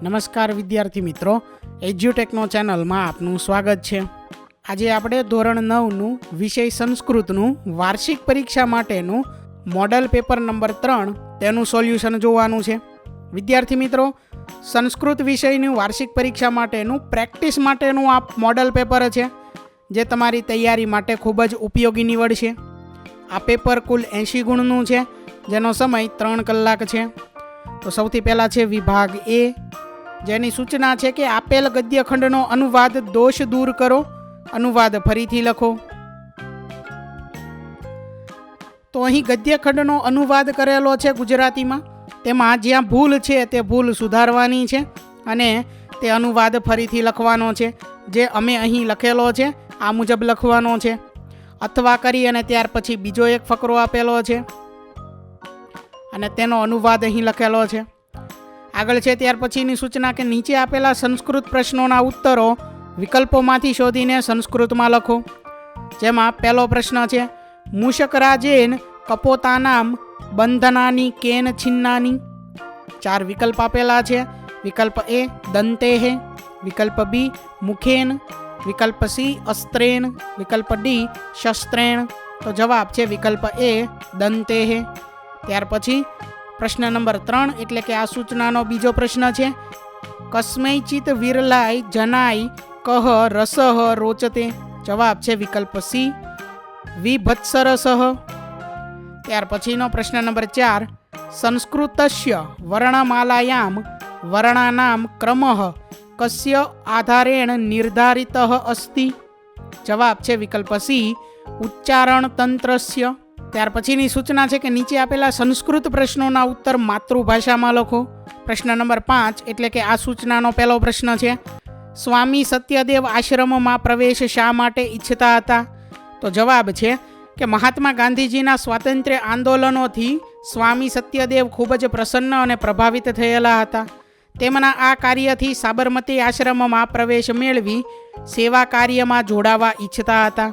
નમસ્કાર વિદ્યાર્થી મિત્રો, એજ્યુટેકનો ચેનલમાં આપનું સ્વાગત છે। આજે આપણે ધોરણ 9નું વિષય સંસ્કૃતનું વાર્ષિક પરીક્ષા માટેનું મોડલ પેપર નંબર 3 તેનું સોલ્યુશન જોવાનું છે। વિદ્યાર્થી મિત્રો, સંસ્કૃત વિષયની વાર્ષિક પરીક્ષા માટેનું પ્રેક્ટિસ માટેનું આ મોડલ પેપર છે, જે તમારી તૈયારી માટે ખૂબ જ ઉપયોગી નીવડશે। આ પેપર કુલ 80 ગુણનું છે, જેનો સમય 3 કલાક છે। તો સૌથી પહેલાં છે વિભાગ એ, જેની સૂચના છે કે આપેલ ગદ્યખંડનો અનુવાદ દોષ દૂર કરો। અનુવાદ ફરીથી લખો। તો અહીં ગદ્યખંડનો અનુવાદ કરેલો છે ગુજરાતીમાં, તેમાં જ્યાં ભૂલ છે તે ભૂલ સુધારવાની છે અને તે અનુવાદ ફરીથી લખવાનો છે। જે અમે અહીં લખેલો છે આ મુજબ લખવાનો છે, અથવા કરી અને ત્યાર પછી બીજો એક ફકરો આપેલો છે અને તેનો અનુવાદ અહીં લખેલો છે। આગળ છે ત્યાર પછીની સૂચના કે નીચે આપેલા સંસ્કૃત પ્રશ્નોના ઉત્તરો વિકલ્પોમાંથી શોધીને સંસ્કૃતમાં લખો। જેમાં પહેલો પ્રશ્ન છે, મૂષકરાજેન કપોતાનામ બંધનાની કેન છિન્નાની। 4 વિકલ્પ આપેલા છે। વિકલ્પ એ દંતેહે, વિકલ્પ બી મુખેન, વિકલ્પ સી અસ્ત્રેણ, વિકલ્પ ડી શસ્ત્રેણ। તો જવાબ છે વિકલ્પ એ દંતેહે। ત્યાર પછી પ્રશ્ન નંબર 3 એટલે કે આ સૂચનાનો બીજો પ્રશ્ન છે, કસ્મૈચિત વિરલાય જનાય કહ રસઃ રોચતે। જવાબ છે વિકલ્પ સી વિભત્સરસઃ। ત્યાર પછીનો પ્રશ્ન નંબર 4, સંસ્કૃતસ્ય વર્ણમાલાયામ વર્ણાનામ ક્રમઃ કસ્ય આધારેણ નિર્ધારિતઃ અસ્તિ। જવાબ છે વિકલ્પ સી ઉચ્ચારણ તંત્રસ્ય। ત્યાર પછીની સૂચના છે કે નીચે આપેલા સંસ્કૃત પ્રશ્નોના ઉત્તર માતૃભાષામાં લખો। પ્રશ્ન નંબર 5 એટલે કે આ સૂચનાનો પહેલો પ્રશ્ન છે, સ્વામી સત્યદેવ આશ્રમમાં પ્રવેશ શા માટે ઈચ્છતા હતા? તો જવાબ છે કે મહાત્મા ગાંધીજીના સ્વાતંત્ર્ય આંદોલનોથી સ્વામી સત્યદેવ ખૂબ જ પ્રસન્ન અને પ્રભાવિત થયેલા હતા। તેમના આ કાર્યથી સાબરમતી આશ્રમમાં પ્રવેશ મેળવી સેવા કાર્યમાં જોડાવા ઈચ્છતા હતા।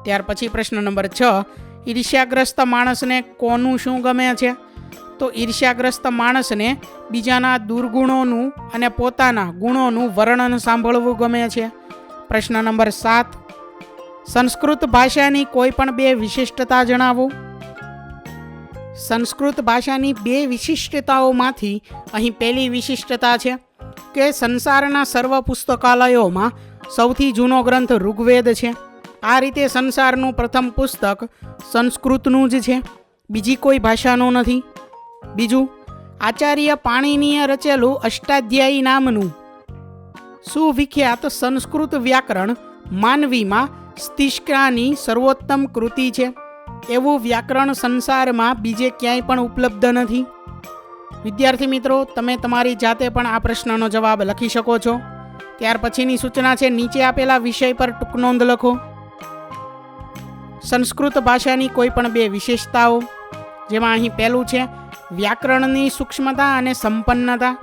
ત્યાર પછી પ્રશ્ન નંબર 6, ઈર્ષ્યાગ્રસ્ત માણસને કોનું શું ગમે છે? તો ઈર્ષ્યાગ્રસ્ત માણસને બીજાના દુર્ગુણોનું અને પોતાના ગુણોનું વર્ણન સાંભળવું ગમે છે। પ્રશ્ન નંબર 7, સંસ્કૃત ભાષાની કોઈ પણ 2 વિશિષ્ટતા જણાવો। સંસ્કૃત ભાષાની 2 વિશિષ્ટતાઓમાંથી અહીં પહેલી વિશિષ્ટતા છે કે સંસારના સર્વ પુસ્તકાલયોમાં સૌથી જૂનો ગ્રંથ ઋગ્વેદ છે। આ રીતે સંસારનું પ્રથમ પુસ્તક સંસ્કૃતનું જ છે, બીજી કોઈ ભાષાનું નથી। બીજું, આચાર્ય પાણિનીએ રચેલું અષ્ટાધ્યાયી નામનું સુવિખ્યાત સંસ્કૃત વ્યાકરણ માનવીમાં સ્તિષ્કાની સર્વોત્તમ કૃતિ છે। એવું વ્યાકરણ સંસારમાં બીજે ક્યાંય પણ ઉપલબ્ધ નથી। વિદ્યાર્થી મિત્રો, તમે તમારી જાતે પણ આ પ્રશ્નનો જવાબ લખી શકો છો। ત્યાર પછીની સૂચના છે, નીચે આપેલા વિષય પર ટૂંક નોંધ લખો। સંસ્કૃત ભાષાની કોઈ પણ 2 વિશેષતાઓ, જેમાં અહીં પહેલું છે વ્યાકરણની સૂક્ષ્મતા અને સંપન્નતા।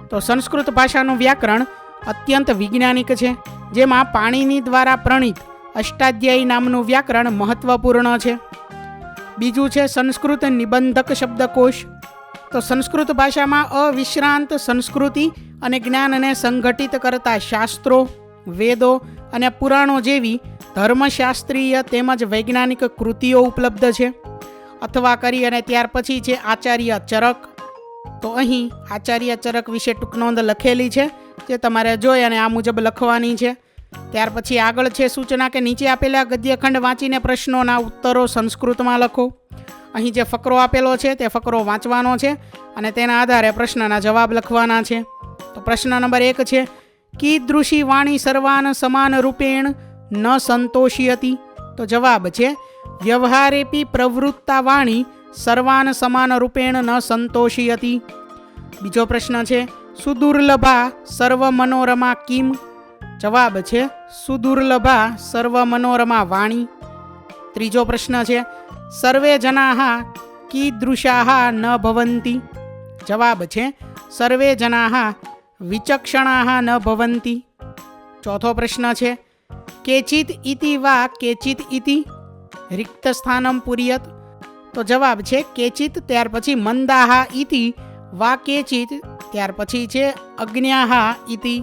તો સંસ્કૃત ભાષાનું વ્યાકરણ અત્યંત વૈજ્ઞાનિક છે, જેમાં પાણિની દ્વારા પ્રણીત અષ્ટાધ્યાયી નામનું વ્યાકરણ મહત્વપૂર્ણ છે। બીજું છે સંસ્કૃત નિબંધક શબ્દકોશ। તો સંસ્કૃત ભાષામાં અવિશ્રાંત સંસ્કૃતિ અને જ્ઞાનને સંગઠિત કરતા શાસ્ત્રો, વેદો અને પુરાણો જેવી ધર્મશાસ્ત્રીય તેમજ વૈજ્ઞાનિક કૃતિઓ ઉપલબ્ધ છે। અથવા કરી અને ત્યાર પછી છે આચાર્ય ચરક। તો અહીં આચાર્ય ચરક વિશે ટૂંક નોંધ લખેલી છે, જે તમારે જોઈ અને આ મુજબ લખવાની છે। ત્યાર પછી આગળ છે સૂચના કે નીચે આપેલા ગદ્યખંડ વાંચીને પ્રશ્નોના ઉત્તરો સંસ્કૃતમાં લખો। અહીં જે ફકરો આપેલો છે તે ફકરો વાંચવાનો છે અને તેના આધારે પ્રશ્નના જવાબ લખવાના છે। તો પ્રશ્ન નંબર 1 છે, કીદૃશી વાણી સર્વાન સમાન રૂપેણ ન સંતોષયતિ। તો જવાબ છે વ્યવહારેપી પ્રવૃત્તા વાણી સર્વાન સમાન રૂપેણ ન સંતોષયતિ। બીજો પ્રશ્ન છે, સુદુર્લભા સર્વ મનોરમા કિમ। જવાબ છે સુદુર્લભા સર્વ મનોરમા વાણી। ત્રીજો પ્રશ્ન છે, સર્વે જનાઃ કીદૃશાઃ ન ભવન્તિ। જવાબ છે સર્વે જનાઃ વિચક્ષણાઃ ન ભવન્તિ। ચોથો પ્રશ્ન છે, કેચિત ઇતિ વા કેચિત ઇતિ રિક્ત સ્થાનમ પુર્યત। તો જવાબ છે કેચિત ત્યાર પછી મંદાઃ ઇતિ વા કેચિત ત્યાર પછી છે અજ્ઞાહા ઇતિ.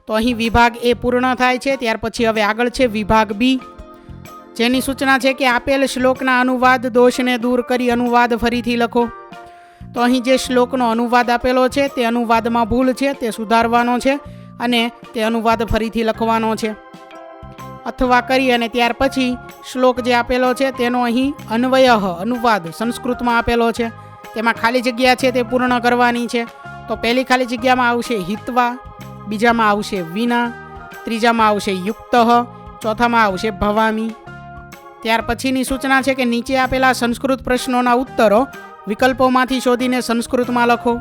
તો અહીં વિભાગ એ પૂર્ણ થાય છે. ત્યાર પછી હવે આગળ છે વિભાગ બી, જેની સૂચના છે કે આપેલ શ્લોકના અનુવાદ દોષને દૂર કરી અનુવાદ ફરીથી લખો. તો અહીં જે શ્લોકનો અનુવાદ આપેલો છે તે અનુવાદમાં ભૂલ છે તે સુધારવાનો છે અને તે અનુવાદ ફરીથી લખવાનો છે. અથવા કરી અને ત્યાર પછી શ્લોક જે આપેલો છે તેનો અહીં અન્વય અનુવાદ સંસ્કૃતમાં આપેલો છે, તેમાં ખાલી જગ્યા છે તે પૂર્ણ કરવાની છે. તો પહેલી ખાલી જગ્યામાં આવશે હિત્વા, બીજામાં આવશે વિના, ત્રીજામાં આવશે યુક્ત, ચોથામાં આવશે ભવામી. ત્યાર પછીની સૂચના છે કે નીચે આપેલા સંસ્કૃત પ્રશ્નોના ઉત્તરો વિકલ્પોમાંથી શોધીને સંસ્કૃતમાં લખો.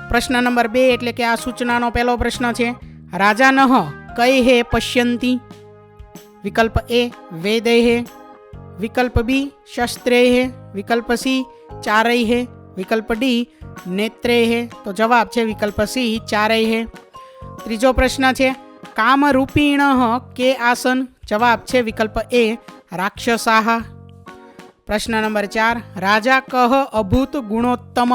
પ્રશ્ન નંબર 2 એટલે કે આ સૂચનાનો પહેલો પ્રશ્ન છે, રાજાનઃ કૈહે પશ્યંતિ. વિકલ્પ એ વેદૈઃ, વિકલ્પ બી શસ્ત્રૈઃ, વિકલ્પ સી ચારૈઃ, વિકલ્પ ડી નેત્રૈઃ. તો જવાબ છે વિકલ્પ સી ચારૈઃ. ત્રીજો પ્રશ્ન છે, કામરૂપિણ કે આસન. જવાબ છે વિકલ્પ એ રાક્ષસાહ. પ્રશ્ન નંબર 4, રાજા કહ અભૂત ગુણોત્તમ.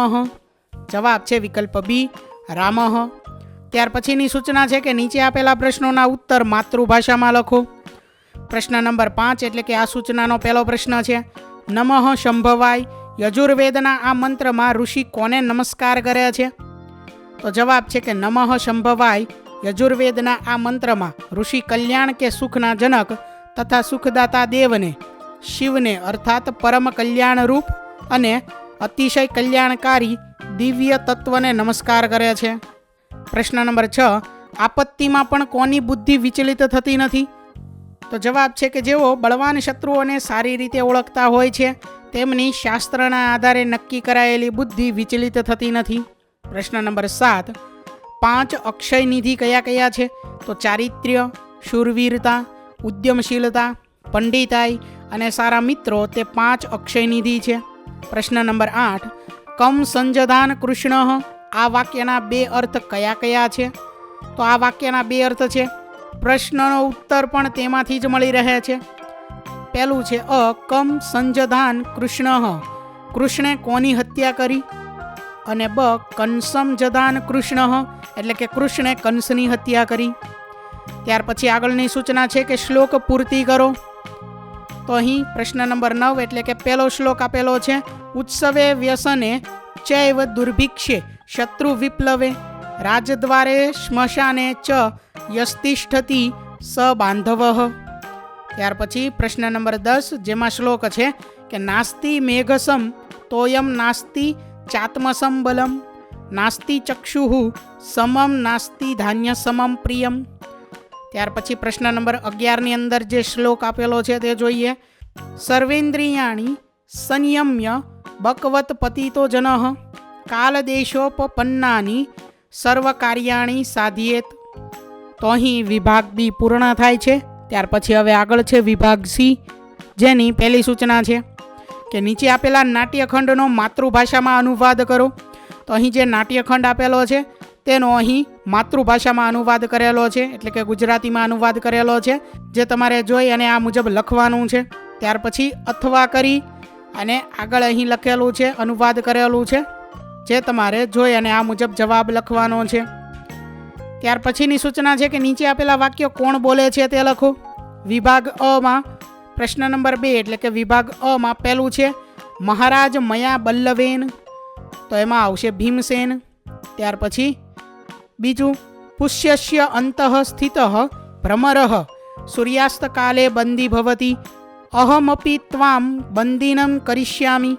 જવાબ છે વિકલ્પ બી રામઃ. ત્યાર પછીની સૂચના છે કે નીચે આપેલા પ્રશ્નોના ઉત્તર માતૃભાષામાં લખો. પ્રશ્ન નંબર 5 એટલે કે આ સૂચનાનો પહેલો પ્રશ્ન છે, નમઃ શંભવાય. યજુર્વેદના આ મંત્રમાં ઋષિ કોને નમસ્કાર કરે છે? તો જવાબ છે કે નમઃ શંભવાય યજુર્વેદના આ મંત્રમાં ઋષિ કલ્યાણ કે સુખના જનક તથા સુખદાતા દેવને, શિવને અર્થાત પરમ કલ્યાણ રૂપ અને અતિશય કલ્યાણકારી દિવ્ય તત્વને નમસ્કાર કરે છે. પ્રશ્ન નંબર 6, આપત્તિમાં પણ કોની બુદ્ધિ વિચલિત થતી નથી? તો જવાબ છે કે જેઓ બળવાન શત્રુઓને સારી રીતે ઓળખતા હોય છે તેમની શાસ્ત્રના આધારે નક્કી કરાયેલી બુદ્ધિ વિચલિત થતી નથી. પ્રશ્ન નંબર 7, 5 અક્ષય નિધિ કયા કયા છે? તો ચારિત્ર્ય, શૂરવીરતા, ઉદ્યમશીલતા, પંડિતાઈ અને સારા મિત્રો તે 5 અક્ષય નિધિ છે. પ્રશ્ન નંબર 8, કમ સંજધાન કૃષ્ણ. આ વાક્યના 2 અર્થ કયા કયા છે? તો આ વાક્યના 2 અર્થ છે. પ્રશ્નનો ઉત્તર પણ તેમાંથી જ મળી રહે છે. પહેલું છે કમ સંજધાન કૃષ્ણ, કૃષ્ણે કોની હત્યા કરી? અને બ કંસમ જધાન કૃષ્ણ, એટલે કે કૃષ્ણે કંસની હત્યા કરી. ત્યાર પછી આગળની સૂચના છે કે શ્લોક પૂર્તિ કરો. તો અહીં પ્રશ્ન નંબર 9 એટલે કે પહેલો શ્લોક આપેલો છે, ઉત્સવે વ્યસને ચૈવ દુર્ભિક્ષે શત્રુ વિપ્લવે રાજદ્વારે શ્મશાને ચ યસ્તિષ્ઠતિ સ બાંધવઃ. ત્યાર પછી પ્રશ્ન નંબર 10 જેમાં શ્લોક છે કે નાસ્તિ મેઘસમ તોયમ નાસ્તિ ચાત્મસમ બલમ, નાસ્તિ ચક્ષુઃ સમમ નાસ્તિ ધાન્ય સમમ પ્રિયમ. ત્યાર પછી પ્રશ્ન નંબર 11ની અંદર જે શ્લોક આપેલો છે તે જોઈએ, સર્વેન્દ્રિયાણી સંયમ્ય બકવત પતિતો જનઃ કાલદેશોપપન્નાની સર્વકાર્યાણી સાધ્યેત. તો અહીં વિભાગ બી પૂર્ણ થાય છે. ત્યાર પછી હવે આગળ છે વિભાગ સી, જેની પહેલી સૂચના છે કે નીચે આપેલા નાટ્યખંડનો માતૃભાષામાં અનુવાદ કરો. તો અહીં જે નાટ્યખંડ આપેલો છે તેનો અહીં માતૃભાષામાં અનુવાદ કરેલો છે, એટલે કે ગુજરાતીમાં અનુવાદ કરેલો છે, જે તમારે જોઈ અને આ મુજબ લખવાનું છે. ત્યાર પછી અથવા કરી અને આગળ અહીં લખેલું છે અનુવાદ કરેલું છે, જે તમારે જોઈ અને આ મુજબ જવાબ લખવાનો છે. ત્યાર પછીની સૂચના છે કે નીચે આપેલા વાક્ય કોણ બોલે છે તે લખો. વિભાગ અમાં પ્રશ્ન નંબર 2 એટલે કે વિભાગ અમાં પહેલું છે, મહારાજ મયા બલ્લવેન. તો એમાં આવશે ભીમસેન. ત્યાર પછી બીજું, પુષ્યસ્ય અંતઃ સ્થિતઃ ભ્રમરઃ સૂર્યાસ્તકાલે બંદી ભવતી અહમપી ત્વામ બંદીનમ કરિષ્યામિ.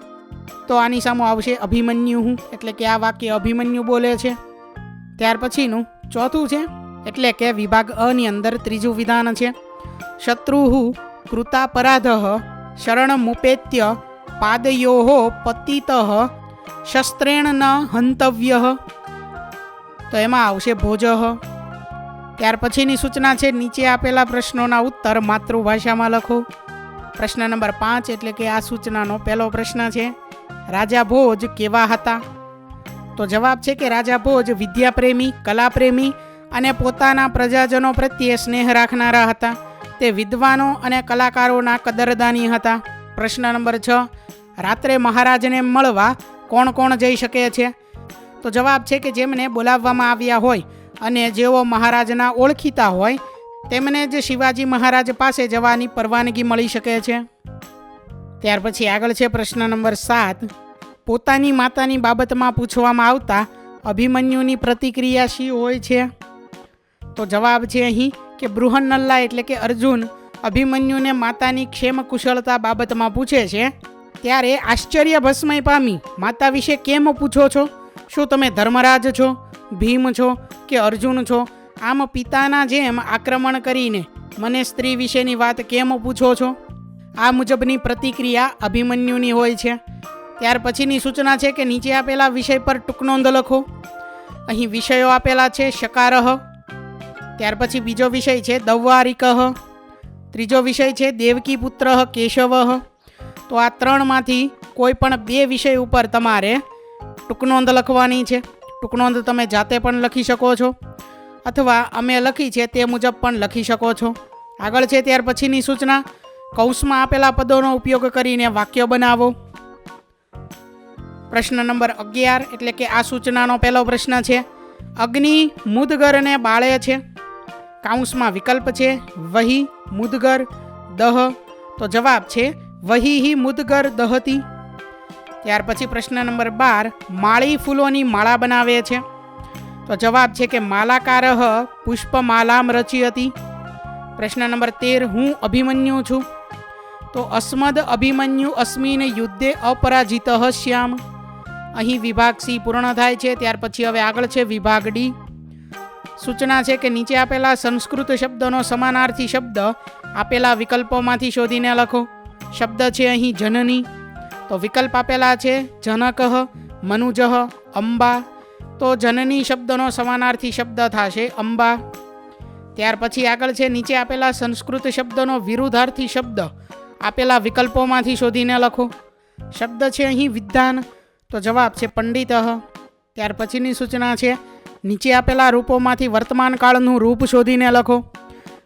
તો આની સામે આવશે અભિમન્યુ, એટલે કે આ વાક્ય અભિમન્યુ બોલે છે. ત્યાર પછીનું ચોથું છે એટલે કે વિભાગ અની અંદર ત્રીજું વિધાન છે, શત્રુઃ કૃતાપરાધઃ શરણમુપેત્ય પાદયોઃ પતિતઃ શસ્ત્રેણ ન હંતવ્યઃ. તો એમાં આવશે ભોજઃ. ત્યાર પછીની સૂચના છે નીચે આપેલા પ્રશ્નોના ઉત્તર માતૃભાષામાં લખો. પ્રશ્ન નંબર 5 એટલે કે આ સૂચનાનો પહેલો પ્રશ્ન છે, રાજા ભોજ કેવા હતા? તો જવાબ છે કે રાજા ભોજ વિદ્યાપ્રેમી, કલાપ્રેમી અને પોતાના પ્રજાજનો પ્રત્યે સ્નેહ રાખનારા હતા. તે વિદ્વાનો અને કલાકારોના કદરદાની હતા. પ્રશ્ન નંબર 6, રાત્રે મહારાજને મળવા કોણ કોણ જઈ શકે છે? તો જવાબ છે કે જેમને બોલાવવામાં આવ્યા હોય અને જેઓ મહારાજના ઓળખીતા હોય તેમને જ શિવાજી મહારાજ પાસે જવાની પરવાનગી મળી શકે છે. ત્યાર પછી આગળ છે પ્રશ્ન નંબર 7. પોતાની માતાની બાબતમાં પૂછવામાં આવતા અભિમન્યુની પ્રતિક્રિયા શી હોય છે? તો જવાબ છે અહીં કે બૃહન્નલ્લા એટલે કે અર્જુન અભિમન્યુને માતાની ક્ષેમ કુશળતા બાબતમાં પૂછે છે ત્યારે આશ્ચર્ય ભસ્મય પામી માતા વિશે કેમ પૂછો છો? શું તમે ધર્મરાજ છો, ભીમ છો કે અર્જુન છો? આમ પિતાના જેમ આક્રમણ કરીને મને સ્ત્રી વિશેની વાત કેમ પૂછો છો? આ મુજબની પ્રતિક્રિયા અભિમન્યુની હોય છે. ત્યાર પછીની સૂચના છે કે નીચે આપેલા વિષય પર ટૂંકનોંધ લખો. અહીં વિષયો આપેલા છે શકારહ, ત્યાર પછી બીજો વિષય છે દૌવારિકઃ, ત્રીજો વિષય છે દેવકી પુત્ર કેશવઃ. તો આ ત્રણમાંથી કોઈ પણ 2 વિષય ઉપર તમારે ટૂંકનોંધ લખવાની છે. ટૂંકનોંધ તમે જાતે પણ લખી શકો છો અથવા અમે લખી છે તે મુજબ પણ લખી શકો છો. આગળ છે ત્યાર પછીની સૂચના કૌંસમાં આપેલા પદોનો ઉપયોગ કરીને વાક્ય બનાવો. પ્રશ્ન નંબર 11 એટલે કે આ સૂચનાનો પહેલો પ્રશ્ન છે અગ્નિ મુદગરને બાળે છે. કૌંસમાં વિકલ્પ છે વહી મુદગર દહ. તો જવાબ છે વહીહી મુદગર દહતી. ત્યાર પછી પ્રશ્ન નંબર 12 માળી ફૂલોની માળા બનાવે છે. તો જવાબ છે કે માલાકારઃ પુષ્પમાલામ રચયતિ. પ્રશ્ન નંબર 13 હું અભિમન્યુ છું. તો અસ્મદ અભિમન્યુ અસ્મિન યુદ્ધે અપરાજિતઃ શ્યામ. અહીં વિભાગ સી પૂર્ણ થાય છે. ત્યાર પછી હવે આગળ છે વિભાગ ડી. સૂચના છે કે નીચે આપેલા સંસ્કૃત શબ્દનો સમાનાર્થી શબ્દ આપેલા વિકલ્પોમાંથી શોધીને લખો. શબ્દ છે અહીં જનની. તો વિકલ્પ આપેલા છે જનકઃ, મનુજઃ, અંબા. તો જનની શબ્દનો સમાનાર્થી શબ્દ થશે અંબા. ત્યાર પછી આગળ છે નીચે આપેલા સંસ્કૃત શબ્દનો વિરુદ્ધાર્થી શબ્દ આપેલા વિકલ્પોમાંથી શોધીને લખો. શબ્દ છે અહીં વિદ્વાન. તો જવાબ છે પંડિતઃ. ત્યાર પછીની સૂચના છે નીચે આપેલા રૂપોમાંથી વર્તમાન કાળનું રૂપ શોધીને લખો.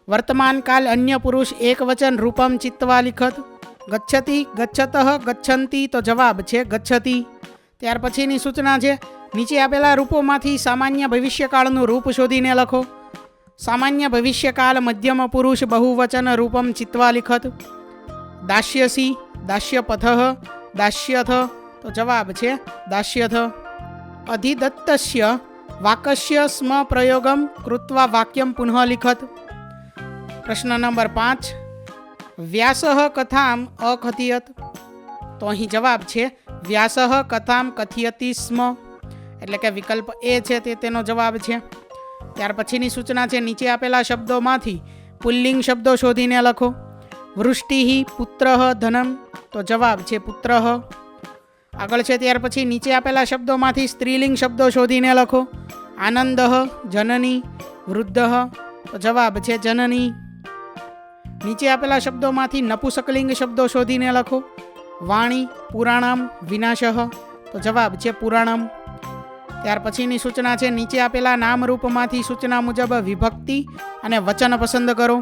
વર્તમાન કાળ અન્ય પુરુષ એક વચન રૂપમ ચિત્વા લિખત. ગચ્છતિ, ગચ્છતઃ, ગચ્છન્તિ. તો જવાબ છે ગચ્છતિ. ત્યાર પછીની સૂચના છે નીચે આપેલા રૂપોમાંથી સામાન્ય ભવિષ્યકાળનું રૂપ શોધીને લખો. સામાન્ય ભવિષ્યકાળ મધ્યમ પુરુષ બહુવચન રૂપમ ચિત્વા લિખત. દાસ્યસી, દાસ્યપથઃ, દાસ્યથ. તો જવાબ છે દાસ્યથ. અધિદત્તસ્ય વાક્યસ્ય સ્મ પ્રયોગમ કૃત્વા વાક્યમ પુનઃ લિખત. પ્રશ્ન નંબર 5 વ્યાસઃ કથામ અકથયત. તો અહીં જવાબ છે વ્યાસઃ કથામ કથયતિ સ્મ. એટલે કે વિકલ્પ એ છે તે તેનો જવાબ છે. ત્યાર પછીની સૂચના છે નીચે આપેલા શબ્દોમાંથી પુલ્લિંગ શબ્દો શોધીને લખો. વૃષ્ટિ, પુત્રઃ, ધનમ. તો જવાબ છે પુત્રઃ. આગળ છે ત્યાર પછી નીચે આપેલા શબ્દોમાંથી સ્ત્રીલિંગ શબ્દો શોધીને લખો. આનંદઃ, જનની, વૃદ્ધઃ. તો જવાબ છે જનની. નીચે આપેલા શબ્દોમાંથી નપુસકલિંગ શબ્દો શોધીને લખો. વાણી, પુરાણમ, વિનાશઃ. તો જવાબ છે પુરાણમ. ત્યાર પછીની સૂચના છે નીચે આપેલા નામરૂપમાંથી સૂચના મુજબ વિભક્તિ અને વચન પસંદ કરો.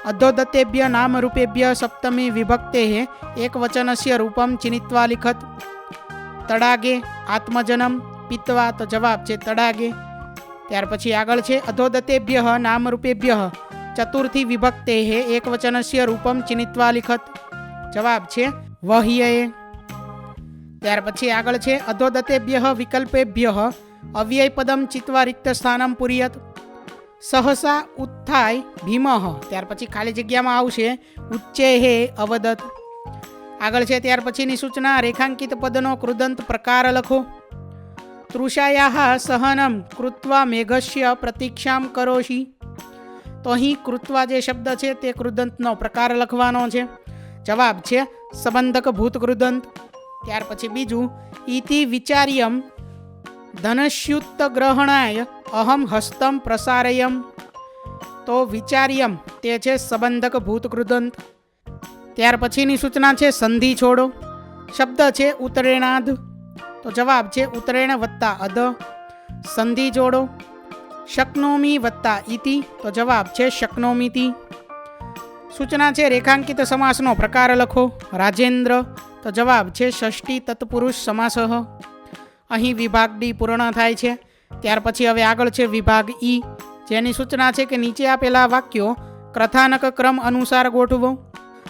અધોદત્તેભ્ય નામરૂપેભ્ય સપ્તમી વિભક્તે એક વચનસ્ય રૂપમ ચિનિત્વા લિખત. તડાગે, આત્મજનમ, પિત્વા. તો જવાબ છે તડાગે. ત્યાર પછી આગળ છે અધોદત્તેભ્ય નામરૂપેભ્ય ચતુર્થી વિભક્તે એક વચનસ્ય રૂપમ ચિનિત્વા લિખત. જવાબ છે વહ્યએ. ત્યાર પછી આગળ છે અધોદત્તેભ્ય વિકલ્પેભ્ય અવ્યય પદમ ચિત્વા રિક્ત સ્થાનમ પુર્યત. સહસા ઉત્થાય ભીમઃ. ત્યાર પછી ખાલી જગ્યામાં આવશે ઉચ્ચૈહે અવદત. આગળ છે ત્યાર પછીની સૂચના રેખાંકિત પદનો કૃદંત પ્રકાર લખો. તૃષાયાઃ સહનમ કૃત્વા મેઘસ્ય પ્રતીક્ષામ કરોષિ. તો અહીં કૃત્વા જે શબ્દ છે તે કૃદંતનો પ્રકાર લખવાનો છે. જવાબ છે સંબંધક ભૂત કૃદંત. ત્યાર પછી બીજું ઇતિ વિચાર્યમ ધનસ્યુત્ત ગ્રહણાય અહમ હસ્તમ પ્રસારયમ. તો વિચાર્યમ તે છે સંબંધક ભૂત કૃદંત. ત્યાર પછીની સૂચના છે સંધિ છોડો. શબ્દ છે ઉત્તરેણાધ. તો જવાબ છે ઉત્તરેણ વત્તા અધ. સંધિ જોડો. શક્નોમી વત્તા ઇતિ. તો જવાબ છે શક્નોમિતિ. સૂચના છે રેખાંકિત સમાસનો પ્રકાર લખો. રાજેન્દ્ર. તો જવાબ છે ષષ્ઠી તત્પુરુષ સમાસઃ. અહીં વિભાગ ડી પૂર્ણ થાય છે. ત્યાર પછી હવે આગળ છે વિભાગ ઈ, જેની સૂચના છે કે નીચે આપેલા વાક્યો કથાનક ક્રમ અનુસાર ગોઠવો.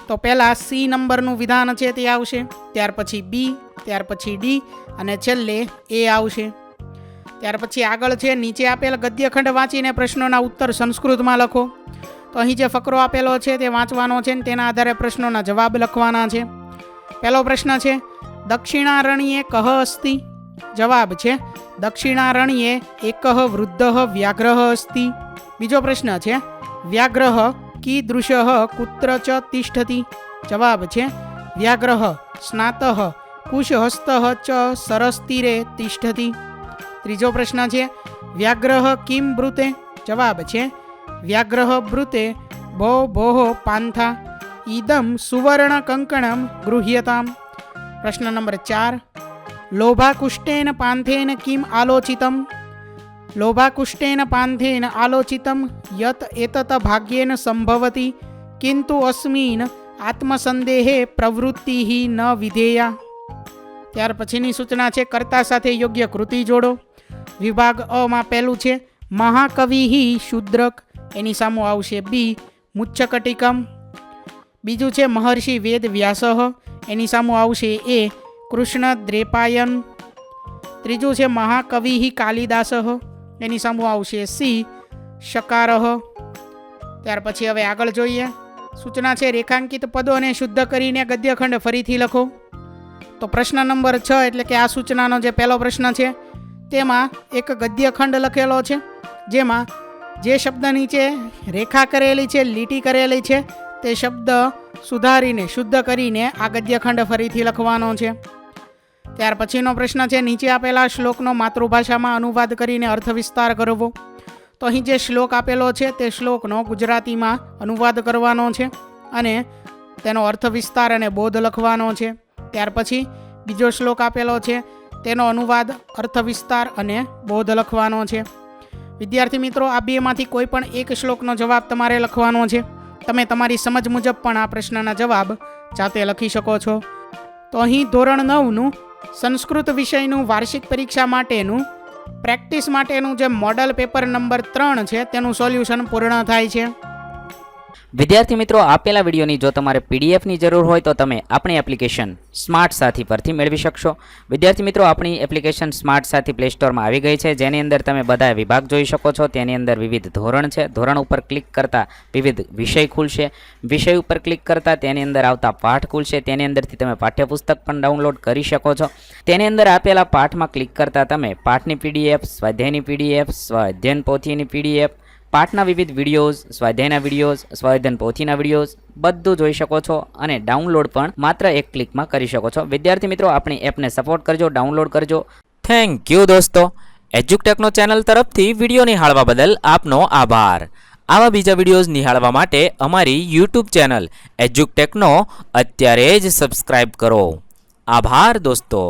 તો પહેલાં સી નંબરનું વિધાન છે તે આવશે, ત્યાર પછી બી, ત્યાર પછી ડી અને છેલ્લે એ આવશે. ત્યાર પછી આગળ છે નીચે આપેલ ગદ્યખંડ વાંચીને પ્રશ્નોના ઉત્તર સંસ્કૃતમાં લખો. તો અહીં જે ફકરો આપેલો છે તે વાંચવાનો છે ને તેના આધારે પ્રશ્નોના જવાબ લખવાના છે. પહેલો પ્રશ્ન છે દક્ષિણારણ્યે કહ અસ્તિ. જવાબ છે દક્ષિણારણ્યે એકઃ વૃદ્ધઃ વ્યાઘ્રઃ અસ્તિ. બીજો પ્રશ્ન છે વ્યાઘ્રઃ કીદૃશઃ કુત્ર ચ તિષ્ઠતિ. જવાબ છે વ્યાઘ્રઃ સ્નાતઃ કુશહસ્તઃ ચ સરસતીરે તિષ્ઠતિ. ત્રીજો પ્રશ્ન છે વ્યાઘ્રઃ કિમ બ્રૂતે. જવાબ છે વ્યાઘ્રઃ બ્રૂતે ભો ભોઃ પાંથા ઇદમ સુવર્ણ કંકણમ ગૃહ્યતામ. પ્રશ્ન નંબર 4 લોભાકુષ્ટેન પાંથેન કિમ આલોચિતમ. લોભાકુષ્ટેન પાંથેન આલોચિતમ યત એતત ભાગ્યેન સંભવતિ કિંતુ અસ્મિન આત્મસંદેહે પ્રવૃત્તિ ન વિધેયા. ત્યાર પછીની સૂચના છે કર્તા સાથે યોગ્ય કૃતિ જોડો. વિભાગ અમાં પહેલું છે મહાકવિ શુદ્રક, એની સામે આવશે બી મુચ્છકટિકમ. બીજું છે મહર્ષિ વેદ વ્યાસઃ, એની સામે આવશે એ કૃષ્ણ દ્રેપાયન. ત્રીજું છે મહાકવિ કાલિદાસઃ, એની સામે આવશે સી શકારઃ. ત્યાર પછી હવે આગળ જોઈએ. સૂચના છે રેખાંકિત પદોને શુદ્ધ કરીને ગદ્યખંડ ફરીથી લખો. તો પ્રશ્ન નંબર 6 એટલે કે આ સૂચનાનો જે પહેલો પ્રશ્ન છે તેમાં એક ગદ્યખંડ લખેલો છે, જેમાં જે શબ્દ નીચે રેખા કરેલી છે, લીટી કરેલી છે, તે શબ્દ સુધારીને શુદ્ધ કરીને આ ગદ્યખંડ ફરીથી લખવાનો છે. ત્યાર પછીનો પ્રશ્ન છે નીચે આપેલા શ્લોકનો માતૃભાષામાં અનુવાદ કરીને અર્થ વિસ્તાર કરવો. તો અહીં જે શ્લોક આપેલો છે તે શ્લોકનો ગુજરાતીમાં અનુવાદ કરવાનો છે અને તેનો અર્થ વિસ્તાર અને બોધ લખવાનો છે. ત્યાર પછી બીજો શ્લોક આપેલો છે તેનો અનુવાદ, અર્થ વિસ્તાર અને બોધ લખવાનો છે. વિદ્યાર્થી મિત્રો, આ બેમાંથી કોઈ પણ એક શ્લોકનો જવાબ તમારે લખવાનો છે. તમે તમારી સમજ મુજબ પણ આ પ્રશ્નના જવાબ જાતે લખી શકો છો. તો અહીં ધોરણ 9નું સંસ્કૃત વિષયનું વાર્ષિક પરીક્ષા માટેનું પ્રેક્ટિસ માટેનું જે મોડલ પેપર નંબર 3 છે તેનું સોલ્યુશન પૂર્ણ થાય છે. વિદ્યાર્થી મિત્રો, આપેલા વિડીયોની જો તમારે પીડીએફની જરૂર હોય તો તમે આપણી એપ્લિકેશન સ્માર્ટ સાથી પરથી મેળવી શકશો. વિદ્યાર્થી મિત્રો, આપણી એપ્લિકેશન સ્માર્ટ સાથી પ્લે સ્ટોરમાં આવી ગઈ છે, જેની અંદર તમે બધા વિભાગ જોઈ શકો છો. તેની અંદર વિવિધ ધોરણ છે. ધોરણ ઉપર ક્લિક કરતાં વિવિધ વિષય ખુલશે. વિષય ઉપર ક્લિક કરતાં તેની અંદર આવતા પાઠ ખુલશે. તેની અંદરથી તમે પાઠ્યપુસ્તક પણ ડાઉનલોડ કરી શકો છો. તેની અંદર આપેલા પાઠમાં ક્લિક કરતાં તમે પાઠની પીડીએફ, સ્વાધ્યાયની પીડીએફ, સ્વાધ્યાયન પોથીની પીડીએફ, પાઠના વિવિધ વિડીયોઝ, સ્વાધ્યાયના વિડીયોઝ, સ્વાધ્યાયન પોથીના વિડીયોઝ બધું જોઈ શકો છો અને ડાઉનલોડ પણ માત્ર એક ક્લિકમાં કરી શકો છો. વિદ્યાર્થી મિત્રો, આપણી એપને સપોર્ટ કરજો, ડાઉનલોડ કરજો. થેન્ક યુ દોસ્તો. એજ્યુકટેકનો ચેનલ તરફથી વિડીયો નિહાળવા બદલ આપનો આભાર. આવા બીજા વિડીયોઝ નિહાળવા માટે અમારી યુટ્યુબ ચેનલ એજ્યુકટેકનો અત્યારે જ સબસ્ક્રાઇબ કરો. આભાર દોસ્તો.